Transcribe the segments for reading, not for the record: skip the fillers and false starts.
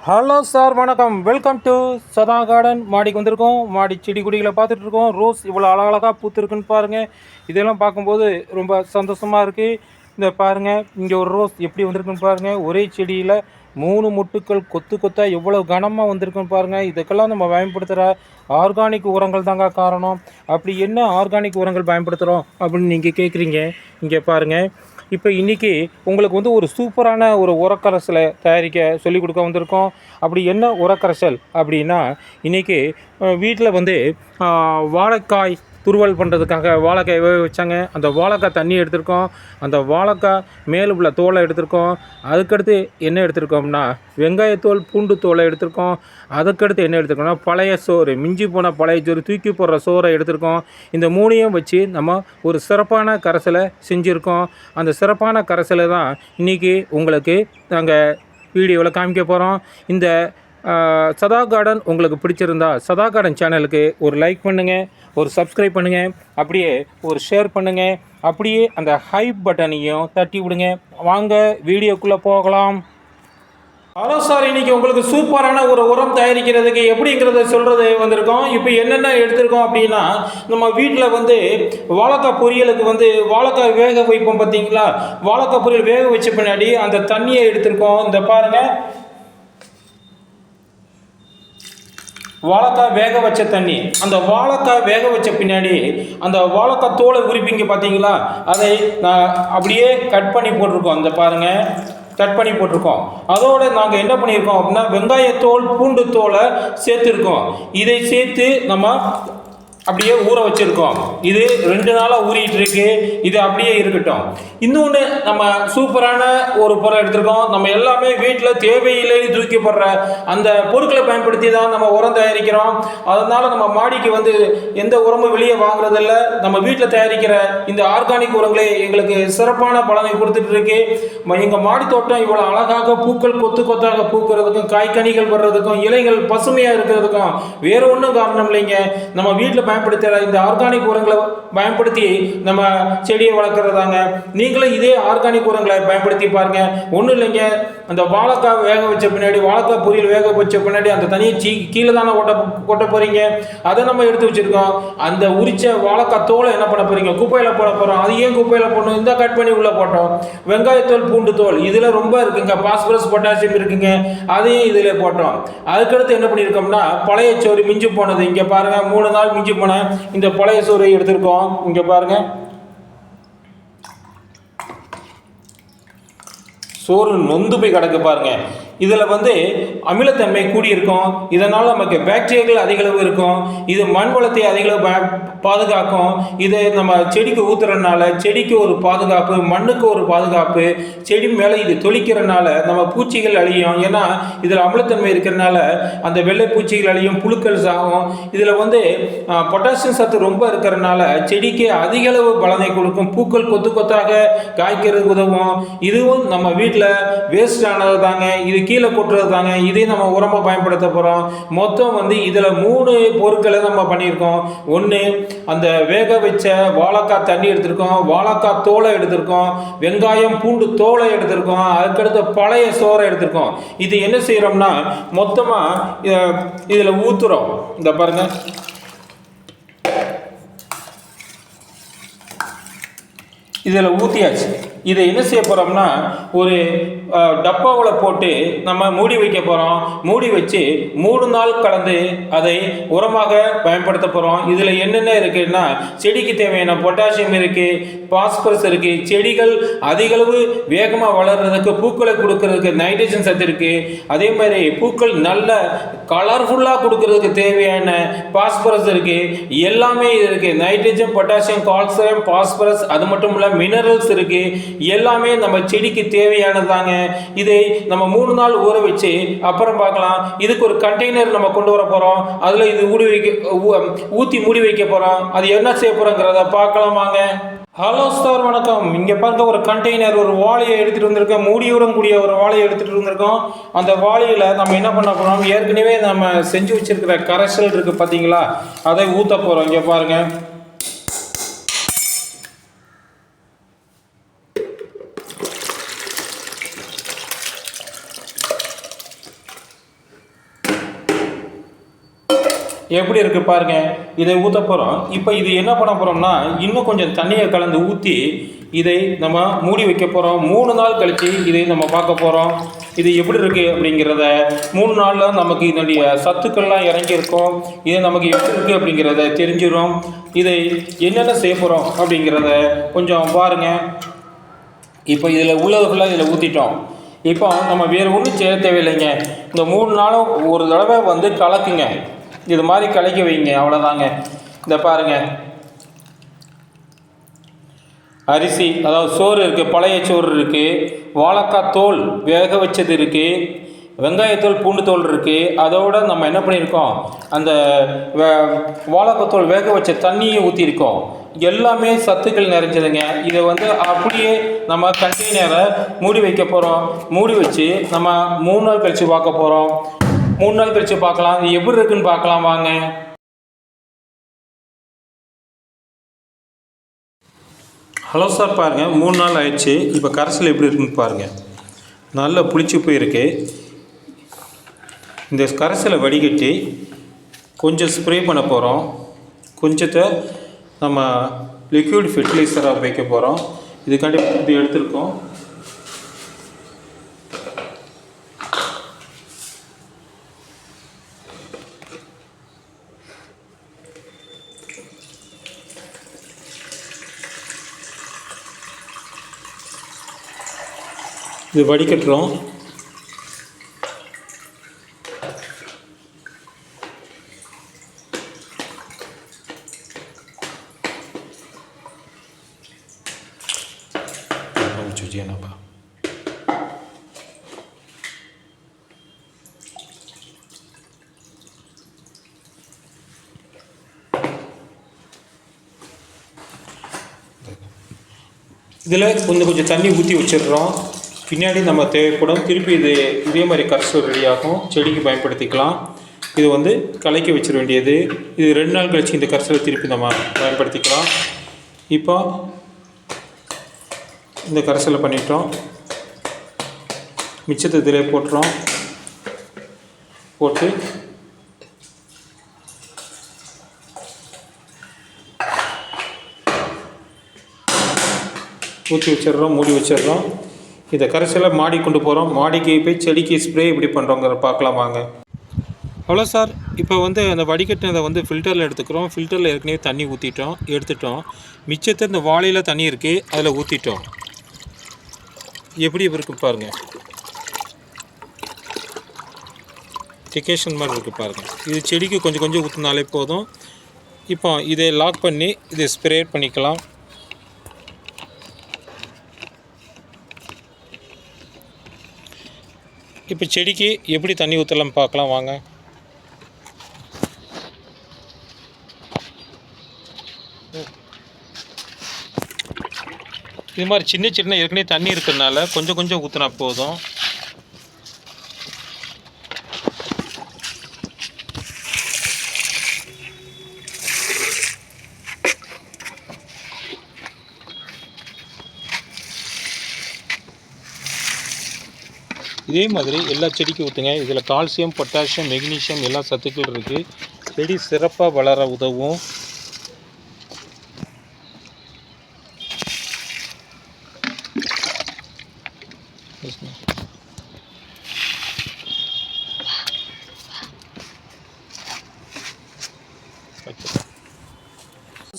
Hello sir, வணக்கம். Welcome to சதா garden. மாடிக்கு வந்திருக்கோம். மாடி செடி கொடிகளை பார்த்துட்டு இருக்கோம். ரோஸ் இவ்வளோ அழகழகாக பூத்துருக்குன்னு பாருங்கள். இதெல்லாம் பார்க்கும்போது ரொம்ப சந்தோஷமாக இருக்குது. இந்த பாருங்கள், இங்கே ஒரு ரோஸ் எப்படி வந்திருக்குன்னு பாருங்கள். ஒரே செடியில் 3 மொட்டுக்கள் கொத்து கொத்தாக எவ்வளோ கனமாக வந்திருக்குன்னு பாருங்கள். இதுக்கெல்லாம் நம்ம பயன்படுத்துகிற ஆர்கானிக் உரங்கள் தாங்க காரணம். அப்படி என்ன ஆர்கானிக் உரங்கள் பயன்படுத்துகிறோம் அப்படின்னு நீங்கள் கேட்குறீங்க. இங்கே பாருங்கள், இப்போ இன்றைக்கி உங்களுக்கு ஒரு சூப்பரான ஒரு உரக்கரைசலை தயாரிக்க சொல்லிக் கொடுக்க வந்திருக்கோம். அப்படி என்ன உரக்கரைசல் அப்படின்னா, இன்றைக்கி வீட்டில் வாழைக்காய் துருவல் பண்ணுறதுக்காக வாழைக்காய் வேக வச்சாங்க. அந்த வாழைக்காய் தண்ணி எடுத்திருக்கோம். அந்த வாழைக்காய் மேலே உள்ள தோலை எடுத்திருக்கோம். அதுக்கடுத்து என்ன எடுத்திருக்கோம்னா வெங்காயத்தோல், பூண்டு தோலை எடுத்திருக்கோம். அதுக்கடுத்து என்ன எடுத்திருக்கோம்னா பழைய சோறு, மிஞ்சி போன பழைய சோறு, தூக்கி போடுற சோறை எடுத்திருக்கோம். இந்த மூணையும் வச்சு நம்ம ஒரு சிறப்பான கரைசலை செஞ்சுருக்கோம். அந்த சிறப்பான கரைசலை தான் இன்றைக்கி உங்களுக்கு நாங்கள் வீடியோவில் காமிக்க போகிறோம். இந்த சதா கார்டன் உங்களுக்கு பிடிச்சிருந்தா சதா கார்டன் சேனலுக்கு ஒரு லைக் பண்ணுங்கள், ஒரு சப்ஸ்கிரைப் பண்ணுங்கள், அப்படியே ஒரு ஷேர் பண்ணுங்கள், அப்படியே அந்த ஹைப் பட்டனையும் தட்டி விடுங்க. வாங்க வீடியோக்குள்ளே போகலாம். ஹலோ சார், இன்றைக்கி உங்களுக்கு சூப்பரான ஒரு உரம் தயாரிக்கிறதுக்கு எப்படிங்கிறத சொல்கிறது வந்திருக்கோம். இப்போ என்னென்ன எடுத்திருக்கோம் அப்படின்னா, நம்ம வீட்டில் வாழைக்காய் பொரியலுக்கு வாழைக்காய் வேக வைப்போம் பார்த்தீங்களா. வாழைக்காய் பொரியல் வேக வச்ச பின்னாடி அந்த தண்ணியை எடுத்திருக்கோம். இந்த பாருங்கள், வாழைக்காய் வேக வச்ச தண்ணி. அந்த வாழைக்காய் வேக வச்ச பின்னாடி அந்த வாழைக்காய் தோலை உரிப்பீங்க பார்த்தீங்களா, அதை நான் அப்படியே கட் பண்ணி போட்டிருக்கோம். இந்த பாருங்கள், கட் பண்ணி போட்டிருக்கோம். அதோடு நாங்கள் என்ன பண்ணியிருக்கோம் அப்படின்னா வெங்காயத்தோல், பூண்டு தோலை சேர்த்துருக்கோம். இதை சேர்த்து நம்ம அப்படியே ஊற வச்சுருக்கோம். இது 2 நாளாக ஊறிட்டு இருக்கு. இது அப்படியே இருக்கட்டும். இன்னொன்று, நம்ம சூப்பரான ஒரு பொருள் எடுத்திருக்கோம். நம்ம எல்லாமே வீட்டில் தேவையில்லை தூக்கி போடுற அந்த பொருட்களை பயன்படுத்தி தான் நம்ம உரம் தயாரிக்கிறோம். அதனால் நம்ம மாடிக்கு எந்த உரமும் வெளியே வாங்குறதில்ல. நம்ம வீட்டில் தயாரிக்கிற இந்த ஆர்கானிக் உரங்களே எங்களுக்கு சிறப்பான பலனை கொடுத்துட்டு இருக்கு. எங்கள் மாடி தோட்டம் இவ்வளோ அழகாக பூக்கள் கொத்து கொத்தாக பூக்கிறதுக்கும், காய்கனிகள் வர்றதுக்கும், இலைகள் பசுமையாக இருக்கிறதுக்கும் வேற ஒன்றும் காரணம் இல்லைங்க. நம்ம வீட்டில் பயன்படுத்துகிற இந்த ஆர்கானிக் உரங்களை பயன்படுத்தி நம்ம செடியை வளர்க்குறதாங்க. நீங்களும் இதே ஆர்கானிக் உரங்களை பயன்படுத்தி பாருங்க. ஒன்றும் இல்லைங்க, அந்த வாழைக்காய் வேக வச்ச பின்னாடி, வாழைக்காய் பொரியல் வேக வச்ச பின்னாடி அந்த தனியை கீழே தானே கொட்ட போகிறீங்க. அதை நம்ம எடுத்து வச்சுருக்கோம். அந்த உரிச்ச வாழைக்காய் தோலை என்ன பண்ண போகிறீங்க, குப்பையில் போட போகிறோம். அது ஏன் குப்பையில் போடணும், இந்த கட் பண்ணி உள்ளே போட்டோம். வெங்காயத்தோல், பூண்டு தோல் இதில் ரொம்ப இருக்குங்க, பாஸ்பரஸ் பொட்டாசியம் இருக்குங்க, அதையும் இதில் போட்டோம். அதுக்கடுத்து என்ன பண்ணியிருக்கோம்னா பழைய சோறு மிஞ்சி போனது. இங்கே பாருங்கள், 3 நாள் மிஞ்சி போன இந்த பழைய சோறை எடுத்திருக்கோம். இங்க பாருங்க, சோறு நொந்து போய் கிடக்கு பாருங்க. இதில் அமிலத்தன்மை கூடியிருக்கும். இதனால் நமக்கு பாக்டீரியாக்கள் அதிகளவு இருக்கும். இது மண் வளத்தை அதிகளவு பாதுகாக்கும். இதை நம்ம செடிக்கு ஊற்றுறதுனால செடிக்கு ஒரு பாதுகாப்பு, மண்ணுக்கு ஒரு பாதுகாப்பு. செடி மேலே இது தொளிக்கிறதுனால நம்ம பூச்சிகள் அழியும். ஏன்னா இதில் அமிலத்தன்மை இருக்கிறதுனால அந்த வெள்ளை பூச்சிகள் அழியும், புழுக்கள் சாகும். இதில் பொட்டாசியம் சத்து ரொம்ப இருக்கிறதுனால செடிக்கு அதிகளவு பலனை கொடுக்கும். பூக்கள் கொத்து கொத்தாக காய்க்கிறதுக்கு உதவும். இதுவும் நம்ம வீட்டில் வேஸ்ட் ஆனது தாங்க. இது கீழே கொட்டுறது தாங்க. இதையும் நம்ம உரமாக பயன்படுத்த போகிறோம். மொத்தம் இதில் 3 பொருட்களை நம்ம பண்ணியிருக்கோம். ஒன்று, அந்த வேக வச்ச வாழைக்காய் தண்ணி எடுத்திருக்கோம், வாழைக்காய் தோலை எடுத்திருக்கோம், வெங்காயம் பூண்டு தோலை எடுத்திருக்கோம், அதுக்கடுத்து பழைய சோறை எடுத்திருக்கோம். இது என்ன செய்கிறோம்னா மொத்தமாக இதில் ஊற்றுறோம். இந்த பாருங்கள், இதில் ஊற்றியாச்சு. இதை என்ன செய்ய போகிறோம்னா ஒரு டப்பாவில் போட்டு நம்ம மூடி வைக்க போகிறோம். மூடி வச்சு 3 நாள் கலந்து அதை உரமாக பயன்படுத்த போகிறோம். இதில் என்னென்ன இருக்குன்னா செடிக்கு தேவையான பொட்டாசியம் இருக்குது, பாஸ்பரஸ் இருக்குது, செடிகள் அதிகளவு வேகமாக வளர்கிறதுக்கு, பூக்களை கொடுக்கறதுக்கு நைட்ரஜன் சத்து இருக்குது. அதே மாதிரி பூக்கள் நல்ல கலர்ஃபுல்லாக கொடுக்கறதுக்கு தேவையான பாஸ்பரஸ் இருக்குது. எல்லாமே இது இருக்குது. நைட்ரஜன், பொட்டாசியம், கால்சியம், பாஸ்பரஸ், அது மட்டும் இல்லை மினரல்ஸ் இருக்குது. எல்லாமே நம்ம செடிக்கு தேவையானதாங்க. இதை நம்ம 3 நாள் ஊற வச்சு அப்புறம் பார்க்கலாம். இதுக்கு ஒரு கண்டெய்னர் நம்ம கொண்டு வர போகிறோம். அதில் இது ஊற்றி மூடி வைக்க போகிறோம். அது என்ன செய்ய போகிறோங்கிறத பார்க்கலாம் வாங்க. ஹலோ சார், வணக்கம். இங்கே பாருங்க, ஒரு கண்டெய்னர், ஒரு வாளியை எடுத்துகிட்டு வந்திருக்கோம். மூடியுடன் கூடிய ஒரு வாளியை எடுத்துகிட்டு வந்திருக்கோம். அந்த வாளியில் நம்ம என்ன பண்ண போகிறோம், ஏற்கனவே நம்ம செஞ்சு வச்சுருக்கிற கரைசல் இருக்குது பார்த்தீங்களா, அதை ஊற்ற போகிறோம். இங்கே பாருங்கள், எப்படி இருக்குது பாருங்கள். இதை ஊற்ற போகிறோம். இப்போ இது என்ன பண்ண போகிறோம்னா, இன்னும் கொஞ்சம் தண்ணியை கலந்து ஊற்றி இதை நம்ம மூடி வைக்க போகிறோம். 3 நாள் கழித்து இதை நம்ம பார்க்க போகிறோம். இது எப்படி இருக்குது அப்படிங்கிறத 3 நாளில் நமக்கு இதனுடைய சத்துக்கள்லாம் இறங்கியிருக்கும். இது நமக்கு எப்படி இருக்குது அப்படிங்கிறத தெரிஞ்சிடும். இதை என்னென்ன செய்ய போகிறோம் அப்படிங்கிறத கொஞ்சம் பாருங்கள். இப்போ இதில் உள்ளது ஃபுல்லாக இதில் ஊற்றிட்டோம். இப்போ நம்ம வேறு ஒன்றும் செய்ய தேவையில்லைங்க. இந்த 3 நாளும் ஒரு தடவை வந்து கலக்குங்க. இது மாதிரி கலக்கி வைங்க, அவ்வளோதாங்க. இந்த பாருங்கள், அரிசி அதாவது சோறு இருக்குது, பழைய சோறு இருக்குது, வாழைக்காய் தோல் வேக வச்சது இருக்குது, வெங்காயத்தோல் பூண்டு தோல் இருக்குது. அதோடு நம்ம என்ன பண்ணியிருக்கோம், அந்த வாழைக்காய் தோல் வேக வச்ச தண்ணியை ஊற்றிருக்கோம். எல்லாமே சத்துக்கள் நிறைஞ்சதுங்க. இதை வந்து அப்படியே நம்ம கண்டெய்னரை மூடி வைக்க போகிறோம். மூடி வச்சு நம்ம 3 நாள் கழித்து பார்க்க போகிறோம். 3 நாள் கழித்து பார்க்கலாம், இது எப்படி இருக்குன்னு பார்க்கலாம் வாங்க. ஹலோ சார், பாருங்கள் 3 நாள் ஆயிடுச்சு. இப்போ கரைசல் எப்படி இருக்குன்னு பாருங்கள். நல்லா புளிச்சு போயிருக்கு. இந்த கரைசலை வடிகட்டி கொஞ்சம் ஸ்ப்ரே பண்ண போகிறோம். கொஞ்சத்தை நம்ம லிக்விட் ஃபெர்டிலைசராக வைக்க போகிறோம். இதுக்காண்டி இது எடுத்துருக்கோம். இது வடிகட்டுறோம். என்னப்பா இதில் கொஞ்சம் தண்ணி ஊற்றி வச்சிடுறோம். பின்னாடி நம்ம தேவைப்படும். திருப்பி இதே மாதிரி கரைசல் ரெடியாகும், செடிக்கு பயன்படுத்திக்கலாம். இது வந்து கலக்கி வச்சிட வேண்டியது. இது 2 நாள் கழிச்சு இந்த கரைசலை திருப்பி நம்ம பயன்படுத்திக்கலாம். இப்போ இந்த கரைசலை பண்ணிட்டோம். மிச்சத்தை இதிலே போட்டுறோம். போட்டு ஊற்றி வச்சிடுறோம், மூடி வச்சிடுறோம். இதை கரைசலை மாடி கொண்டு போகிறோம். மாடிக்கு போய் செடிக்கு ஸ்ப்ரே எப்படி பண்ணுறோங்கிற பார்க்கலாம் வாங்க. அவ்வளோ சார். இப்போ வந்து அந்த வடிகட்டினதை வந்து ஃபில்டரில் எடுத்துக்கிறோம். ஃபில்டரில் ஏற்கனவே தண்ணி எடுத்துட்டோம். மிச்சத்தை இந்த வாழையில் தண்ணி இருக்குது, அதில் ஊற்றிட்டோம். எப்படி இருக்குது பாருங்கள், டிகேஷன் மாதிரி இருக்குது பாருங்கள். இது செடிக்கு கொஞ்சம் ஊற்றினாலே போதும். இப்போ இதை லாக் பண்ணி இதை ஸ்ப்ரே பண்ணிக்கலாம். இப்போ செடிக்கு எப்படி தண்ணி ஊற்றலாம் பார்க்கலாம் வாங்க. இது மாதிரி சின்ன ஏற்கனவே தண்ணி இருக்கிறதுனால கொஞ்சம் ஊற்றினா போதும். இதே மாதிரி எல்லா செடிக்கும் ஊற்றுங்க. இதில் கால்சியம், பொட்டாசியம், மெக்னீஷியம் எல்லா சத்துக்கள் இருக்குது. செடி சிறப்பாக வளர உதவும்.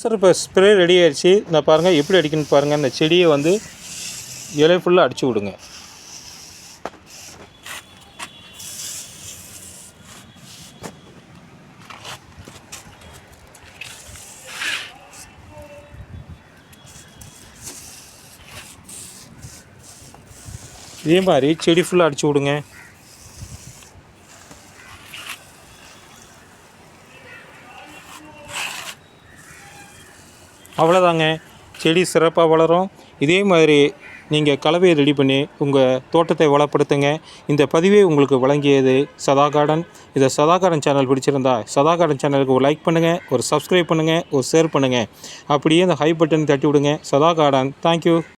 சார், இப்போ ஸ்ப்ரே ரெடி ஆகிடுச்சு. நான் பாருங்கள் எப்படி அடிக்கணும்னு பாருங்கள். இந்த செடியை வந்து இலை ஃபுல்லாக அடித்து விடுங்க. இதே மாதிரி செடி ஃபுல்லாக அடித்து விடுங்க. அவ்வளோதாங்க, செடி சிறப்பாக வளரும். இதே மாதிரி நீங்கள் கலவையை ரெடி பண்ணி உங்கள் தோட்டத்தை வளப்படுத்துங்க. இந்த பதிவை உங்களுக்கு வழங்கியது சதா கார்டன். இதை சதா கார்டன் சேனல் பிடிச்சிருந்தா சதா கார்டன் சேனலுக்கு ஒரு லைக் பண்ணுங்கள், ஒரு சப்ஸ்கிரைப் பண்ணுங்கள், ஒரு ஷேர் பண்ணுங்கள். அப்படியே அந்த ஹை பட்டன் தட்டி விடுங்க. சதா கார்டன். தேங்க்யூ.